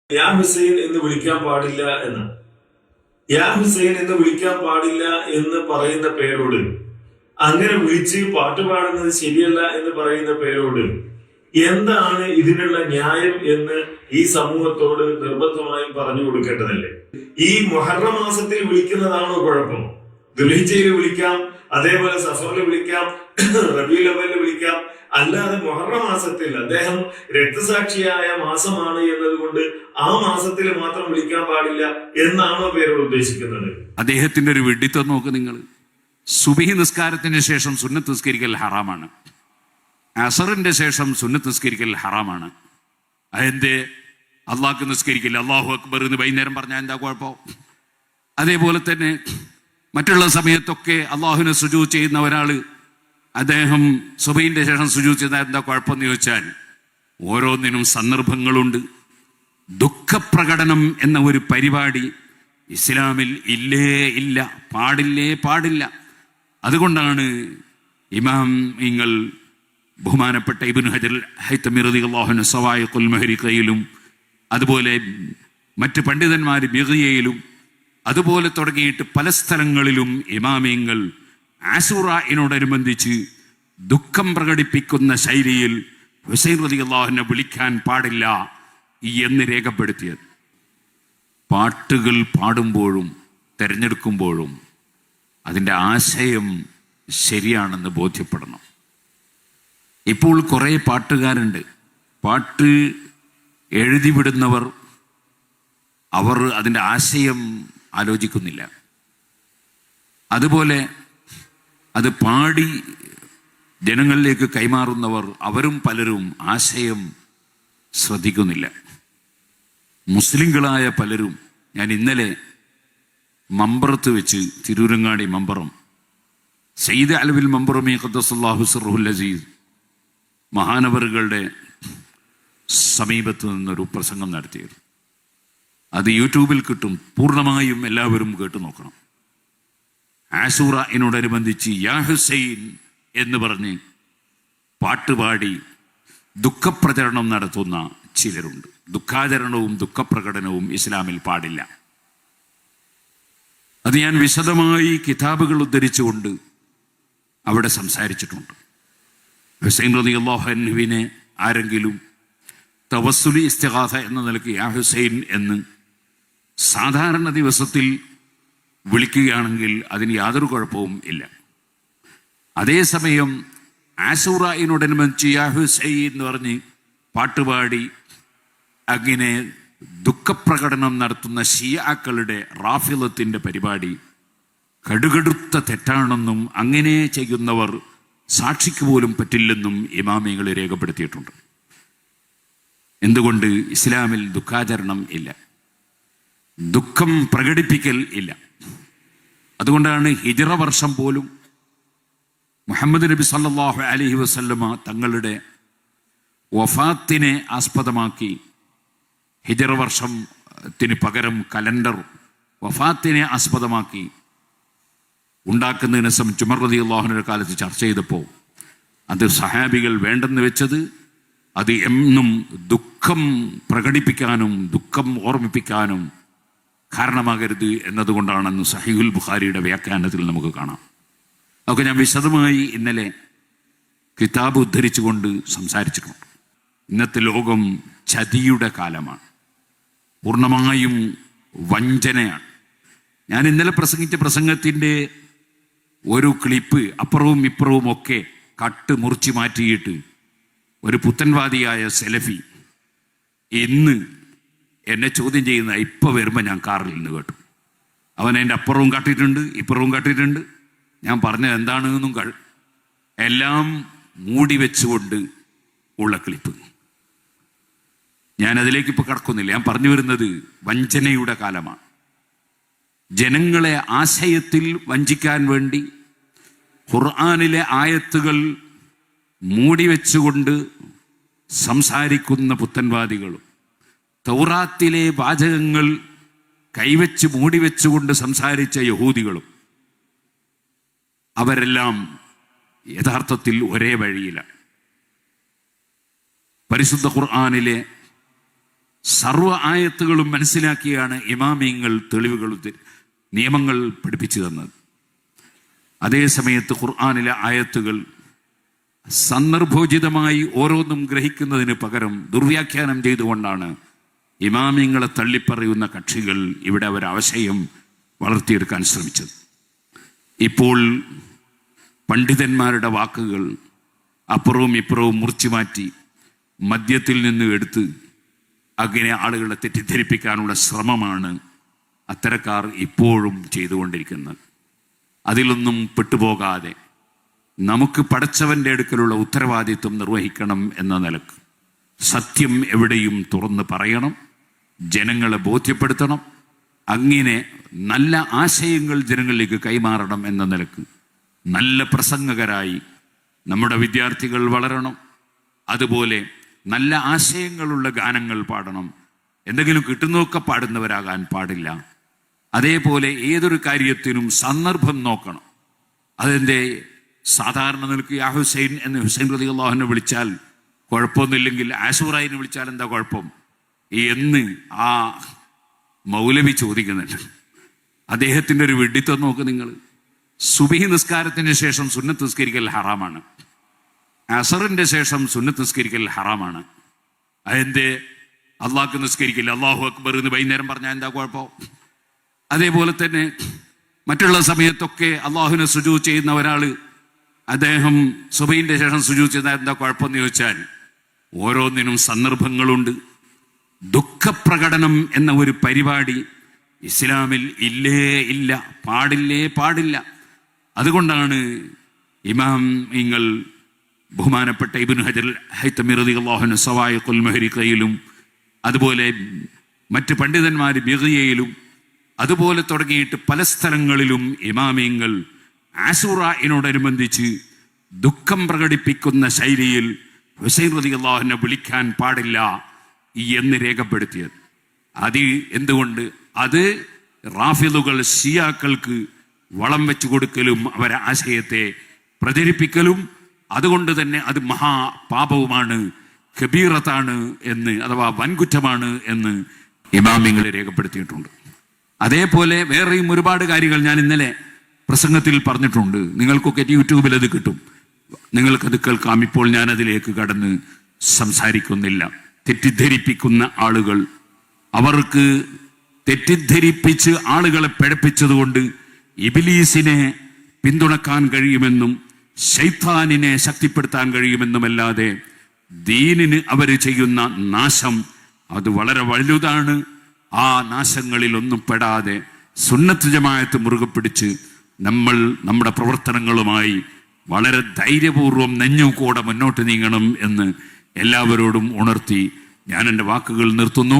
യാ ഹുസൈൻ എന്ന് വിളിക്കാൻ പാടില്ല എന്ന്. യാ ഹുസൈൻ എന്ന് വിളിക്കാൻ പാടില്ല എന്ന് പറയുന്ന പേരോട്, അങ്ങനെ വിളിച്ച് പാട്ട് പാടുന്നത് ശരിയല്ല എന്ന് പറയുന്ന പേരോട് എന്താണ് ഇതിനുള്ള ന്യായം എന്ന് ഈ സമൂഹത്തോട് നിർബന്ധമായും പറഞ്ഞു കൊടുക്കേണ്ടതല്ലേ? ഈ മുഹറം മാസത്തിൽ വിളിക്കുന്നതാണോ കുഴപ്പം? ദുൽഹിജ്ജയിൽ വിളിക്കാം, അതേപോലെ സഫറിൽ വിളിക്കാം, റബീഉൽ അവ്വലിൽ വിളിക്കാം. അല്ലാതെ മുഹറം മാസത്തിൽ അദ്ദേഹം രക്തസാക്ഷിയായ മാസമാണ് എന്നതുകൊണ്ട് ആ മാസത്തിൽ മാത്രം വിളിക്കാൻ പാടില്ല എന്നാണോ പേരോട് ഉദ്ദേശിക്കുന്നത്? അദ്ദേഹത്തിന്റെ ഒരു വെഡിത്തം നോക്ക് നിങ്ങൾ. സുബഹി നിസ്കാരത്തിന് ശേഷം സുന്നത്ത് നിസ്കരിക്കൽ ഹറാമാണ്, അസറിന്റെ ശേഷം സുന്നത്ത് നിസ്കരിക്കൽ ഹറാമാണ്. അതെന്തേ? അള്ളാഹ്ക്ക് നിസ്കരിക്കില്ല, അല്ലാഹു അക്ബർ എന്ന് വൈകുന്നേരം പറഞ്ഞാൽ എന്താ കുഴപ്പം? അതേപോലെ തന്നെ മറ്റുള്ള സമയത്തൊക്കെ അള്ളാഹുവിനെ സുജൂദ് ചെയ്യുന്ന ഒരാൾ അദ്ദേഹം സുബഹിന്റെ ശേഷം സുജൂദ് ചെയ്താൽ എന്താ കുഴപ്പമെന്ന് ചോദിച്ചാൽ, ഓരോന്നിനും സന്ദർഭങ്ങളുണ്ട്. ദുഃഖപ്രകടനം എന്ന ഒരു പരിപാടി ഇസ്ലാമിൽ ഇല്ല, പാടില്ല. അതുകൊണ്ടാണ് ഇമാം നിങ്ങൾ ബഹുമാനപ്പെട്ട ഇബ്നു ഹജർ ഹൈതമി റളിയല്ലാഹു അൻഹു സവായിഖുൽ മുഹരിഖയിലും അതുപോലെ മറ്റ് പണ്ഡിതന്മാർ ബിഗിയയിലും അതുപോലെ തുടങ്ങിയിട്ട് പല സ്ഥലങ്ങളിലും ഇമാമിയങ്ങൾ ആശൂറയോടനുബന്ധിച്ച് ദുഃഖം പ്രകടിപ്പിക്കുന്ന ശൈലിയിൽ ഹുസൈൻ റളിയല്ലാഹു അൻഹു വിളിക്കാൻ പാടില്ല എന്ന് രേഖപ്പെടുത്തിയത്. പാട്ടുകൾ പാടുമ്പോഴും തിരഞ്ഞെടുക്കുമ്പോഴും അതിൻ്റെ ആശയം ശരിയാണെന്ന് ബോധ്യപ്പെടണം. ഇപ്പോൾ കുറേ പാട്ടുകാരുണ്ട്, പാട്ട് എഴുതിവിടുന്നവർ, അവർ അതിൻ്റെ ആശയം ആലോചിക്കുന്നില്ല. അതുപോലെ അത് പാടി ജനങ്ങളിലേക്ക് കൈമാറുന്നവർ, അവരും പലരും ആശയം ശ്രദ്ധിക്കുന്നില്ല. മുസ്ലിങ്ങളായ പലരും, ഞാൻ ഇന്നലെ മമ്പറത്ത് വെച്ച്, തിരൂരങ്ങാടി മമ്പറം, സയ്യിദ് അലവിൽ മമ്പറമി ഖദ്ദസല്ലാഹു സിർറുൽ അസീസ് മഹാനവറുകളുടെ സമീപത്ത് നിന്നൊരു പ്രസംഗം നടത്തിയത്. അത് യൂട്യൂബിൽ കിട്ടും, പൂർണ്ണമായും എല്ലാവരും കേട്ടു നോക്കണം. ആശൂറയോടനുബന്ധിച്ച് യാ ഹുസൈൻ എന്ന് പറഞ്ഞ് പാട്ടുപാടി ദുഃഖപ്രചരണം നടത്തുന്ന ചിലരുണ്ട്. ദുഃഖാചരണവും ദുഃഖപ്രകടനവും ഇസ്ലാമിൽ പാടില്ല. അത് ഞാൻ വിശദമായി കിതാബുകൾ ഉദ്ധരിച്ചുകൊണ്ട് അവിടെ സംസാരിച്ചിട്ടുണ്ട്. ഹുസൈൻ റളിയല്ലാഹു അൻഹുവിനെ ആരെങ്കിലും തവസ്സുലി ഇസ്തിഗാസ എന്ന നിലയ്ക്ക് യാ ഹുസൈൻ എന്ന് സാധാരണ ദിവസത്തിൽ വിളിക്കുകയാണെങ്കിൽ അതിന് യാതൊരു കുഴപ്പവും ഇല്ല. അതേസമയം ആശൂറയോടനുബന്ധിച്ച് യാ ഹുസൈൻ എന്ന് പറഞ്ഞ് പാട്ടുപാടി അങ്ങനെ ദുഃഖപ്രകടനം നടത്തുന്ന ഷിയാക്കളുടെ റാഫിളത്തിന്റെ പരിപാടി കടുകടുത്ത തെറ്റാണെന്നും അങ്ങനെ ചെയ്യുന്നവർ സാക്ഷിക്ക് പോലും പറ്റില്ലെന്നും ഇമാമികൾ രേഖപ്പെടുത്തിയിട്ടുണ്ട്. എന്തുകൊണ്ട്? ഇസ്ലാമിൽ ദുഃഖാചരണം ഇല്ല, ദുഃഖം പ്രകടിപ്പിക്കൽ ഇല്ല. അതുകൊണ്ടാണ് ഹിജ്റ വർഷം പോലും മുഹമ്മദ് നബി സല്ലല്ലാഹു അലൈഹി വസല്ലമ തങ്ങളുടെ വഫാത്തിനെ ആസ്പദമാക്കി ഹിജ്റ വർഷത്തിന് പകരം കലണ്ടർ വഫാത്തിനെ ആസ്പദമാക്കി ഉണ്ടാക്കുന്നതിനെ സംബന്ധിച്ച് ഉമർ റളിയല്ലാഹു അൻഹുവിന്റെ കാലത്ത് ചർച്ച ചെയ്തപ്പോൾ അത് സഹാബികൾ വേണ്ടെന്ന് വെച്ചത് അത് എന്നും ദുഃഖം പ്രകടിപ്പിക്കാനും ദുഃഖം ഓർമ്മിപ്പിക്കാനും കാരണമാകരുത് എന്നതുകൊണ്ടാണെന്ന് സഹീഹുൽ ബുഖാരിയുടെ വ്യാഖ്യാനത്തിൽ നമുക്ക് കാണാം. അതൊക്കെ ഞാൻ വിശദമായി ഇന്നലെ കിതാബ് ഉദ്ധരിച്ചുകൊണ്ട് സംസാരിച്ചിട്ടുണ്ട്. ഇന്നത്തെ ലോകം ചതിയുടെ കാലമാണ്, പൂർണ്ണമായും വഞ്ചനയാണ്. ഞാൻ ഇന്നലെ പ്രസംഗിച്ച പ്രസംഗത്തിൻ്റെ ഒരു ക്ലിപ്പ് അപ്പുറവും ഇപ്പുറവും ഒക്കെ കട്ട് മുറിച്ച് മാറ്റിയിട്ട് ഒരു പുത്തൻവാദിയായ സെലഫി ഇന്ന് എന്നെ ചോദ്യം ചെയ്യുന്ന ഇപ്പം വരുമ്പോൾ ഞാൻ കാറിൽ നിന്ന് കേട്ടു. അവൻ എൻ്റെ അപ്പുറവും കാട്ടിയിട്ടുണ്ട്, ഇപ്പുറവും കാട്ടിയിട്ടുണ്ട്. ഞാൻ പറഞ്ഞത് എന്താണെന്നും എല്ലാം മൂടി വെച്ചുകൊണ്ട് ഉള്ള ക്ലിപ്പ്. ഞാൻ അതിലേക്ക് ഇപ്പോൾ കടക്കുന്നില്ല. ഞാൻ പറഞ്ഞു വരുന്നത് വഞ്ചനയുടെ കാലമാണ്. ജനങ്ങളെ ആശയത്തിൽ വഞ്ചിക്കാൻ വേണ്ടി ഖുർആനിലെ ആയത്തുകൾ മൂടിവെച്ചുകൊണ്ട് സംസാരിക്കുന്ന പുത്തൻവാദികളും തൗറാത്തിലെ വാചകങ്ങൾ കൈവച്ച് മൂടിവെച്ചുകൊണ്ട് സംസാരിച്ച യഹൂദികളും, അവരെല്ലാം യഥാർത്ഥത്തിൽ ഒരേ വഴിയിലാണ്. പരിശുദ്ധ ഖുർആനിലെ സർവ്വ ആയത്തുകളും മനസ്സിലാക്കിയാണ് ഇമാമിയങ്ങൾ തെളിവുകൾ നിയമങ്ങൾ പഠിപ്പിച്ചു തന്നത്. അതേ സമയത്ത് ഖുർആനിലെ ആയത്തുകൾ സന്ദർഭോചിതമായി ഓരോന്നും ഗ്രഹിക്കുന്നതിന് പകരം ദുർവ്യാഖ്യാനം ചെയ്തുകൊണ്ടാണ് ഇമാമിയങ്ങളെ തള്ളിപ്പറയുന്ന കക്ഷികൾ ഇവിടെ അവരാശയം വളർത്തിയെടുക്കാൻ ശ്രമിച്ചത്. ഇപ്പോൾ പണ്ഡിതന്മാരുടെ വാക്കുകൾ അപ്പുറവും ഇപ്പുറവും മുറിച്ചുമാറ്റി മദ്യത്തിൽ നിന്ന് എടുത്ത് അങ്ങനെ ആളുകളെ തെറ്റിദ്ധരിപ്പിക്കാനുള്ള ശ്രമമാണ് അത്തരക്കാർ ഇപ്പോഴും ചെയ്തുകൊണ്ടിരിക്കുന്നത്. അതിലൊന്നും പെട്ടുപോകാതെ നമുക്ക് പടച്ചവന്റെ അടുക്കലുള്ള ഉത്തരവാദിത്വം നിർവഹിക്കണം എന്ന നിലക്ക് സത്യം എവിടെയും തുറന്ന് പറയണം, ജനങ്ങളെ ബോധ്യപ്പെടുത്തണം, അങ്ങനെ നല്ല ആശയങ്ങൾ ജനങ്ങളിലേക്ക് കൈമാറണം എന്ന നിലക്ക് നല്ല പ്രസംഗകരായി നമ്മുടെ വിദ്യാർത്ഥികൾ വളരണം. അതുപോലെ നല്ല ആശയങ്ങളുള്ള ഗാനങ്ങൾ പാടണം. എന്തെങ്കിലും കിട്ടുന്നതൊക്കെ പാടുന്നവരാകാൻ പാടില്ല. അതേപോലെ ഏതൊരു കാര്യത്തിനും സന്ദർഭം നോക്കണം. അതെന്റെ സാധാരണ നിലക്ക് യാ ഹുസൈൻ എന്ന് ഹുസൈൻ റളിയല്ലാഹു അൻഹു വിളിച്ചാൽ കുഴപ്പമൊന്നുമില്ലെങ്കിൽ ആശൂറായിനെ വിളിച്ചാൽ എന്താ കുഴപ്പം എന്ന് ആ മൗലവി ചോദിക്കുന്നുണ്ട്. അദ്ദേഹത്തിൻ്റെ ഒരു വെഡിത്തം നോക്ക് നിങ്ങൾ. സുബഹി നിസ്കാരത്തിന് ശേഷം സുന്നത്ത് നിസ്കരിക്കൽ ഹറാമാണ്. അസറിന്റെ ശേഷം സുന്നത്ത് നിസ്കരിക്കൽ ഹറാമാണ്. അതെന്റെ അള്ളാഹ്ക്ക് നിസ്കരിക്കില്ല, അല്ലാഹു അക്ബർ എന്ന് വൈകുന്നേരം പറഞ്ഞാൽ എന്താ കുഴപ്പം? അതേപോലെ തന്നെ മറ്റുള്ള സമയത്തൊക്കെ അള്ളാഹുവിനെ സുജൂദ് ചെയ്യുന്ന ഒരാള് അദ്ദേഹം സുബഹിന്റെ ശേഷം സുജൂദ് ചെയ്താൽ എന്താ കുഴപ്പമെന്ന് ചോദിച്ചാൽ ഓരോന്നിനും സന്ദർഭങ്ങളുണ്ട്. ദുഃഖപ്രകടനം എന്ന ഒരു പരിപാടി ഇസ്ലാമിൽ ഇല്ല, പാടില്ല. അതുകൊണ്ടാണ് ഇമാമിങ്ങൾ ബഹുമാനപ്പെട്ട ഇബ്നു ഹജർ ഹൈതമി റളിയല്ലാഹു അൻഹു സവായിഖുൽ മുഹരിഖയിലും അതുപോലെ മറ്റ് പണ്ഡിതന്മാർ ബിഗിയയിലും അതുപോലെ തുടങ്ങിയിട്ട് പല സ്ഥലങ്ങളിലും ഇമാമിങ്ങൾ ആശൂറയോടനുബന്ധിച്ച് ദുഃഖം പ്രകടിപ്പിക്കുന്ന ശൈലിയിൽ ഹുസൈൻ റളിയല്ലാഹു അൻഹു വിളിക്കാൻ പാടില്ല എന്ന് രേഖപ്പെടുത്തിയത്. അത് എന്തുകൊണ്ട്? അത് റാഫിദുകൾ ഷിയാക്കൾക്ക് വളം വെച്ചു കൊടുക്കലും അവരെ ആശയത്തെ പ്രചരിപ്പിക്കലും, അതുകൊണ്ട് തന്നെ അത് മഹാപാപവുമാണ്, കബീറത്താണ് എന്ന്, അഥവാ വൻകുറ്റമാണ് എന്ന് ഇമാമിങ്ങൾ രേഖപ്പെടുത്തിയിട്ടുണ്ട്. അതേപോലെ വേറെയും ഒരുപാട് കാര്യങ്ങൾ ഞാൻ ഇന്നലെ പ്രസംഗത്തിൽ പറഞ്ഞിട്ടുണ്ട്. നിങ്ങൾക്കൊക്കെ യൂട്യൂബിൽ അത് കിട്ടും, നിങ്ങൾക്കത് കേൾക്കാം. ഇപ്പോൾ ഞാൻ അതിലേക്ക് കടന്ന് സംസാരിക്കുന്നില്ല. തെറ്റിദ്ധരിപ്പിക്കുന്ന ആളുകൾ, അവർക്ക് തെറ്റിദ്ധരിപ്പിച്ച് ആളുകളെ പിഴപ്പിച്ചതുകൊണ്ട് ഇബ്ലീസിനെ പിന്തുണക്കാൻ കഴിയുമെന്നും ശൈത്താനിനെ ശക്തിപ്പെടുത്താൻ കഴിയുമെന്നുമല്ലാതെ ദീനിന് അവർ ചെയ്യുന്ന നാശം അത് വളരെ വലുതാണ്. ആ നാശങ്ങളിലൊന്നും പെടാതെ സുന്നത്ത് ജമാഅത്ത് മുറുകെ പിടിച്ച് നമ്മൾ നമ്മുടെ പ്രവർത്തനങ്ങളുമായി വളരെ ധൈര്യപൂർവ്വം നെഞ്ഞുകൂടെ മുന്നോട്ട് നീങ്ങണം എന്ന് എല്ലാവരോടും ഉണർത്തി ഞാൻ എൻ്റെ വാക്കുകൾ നിർത്തുന്നു.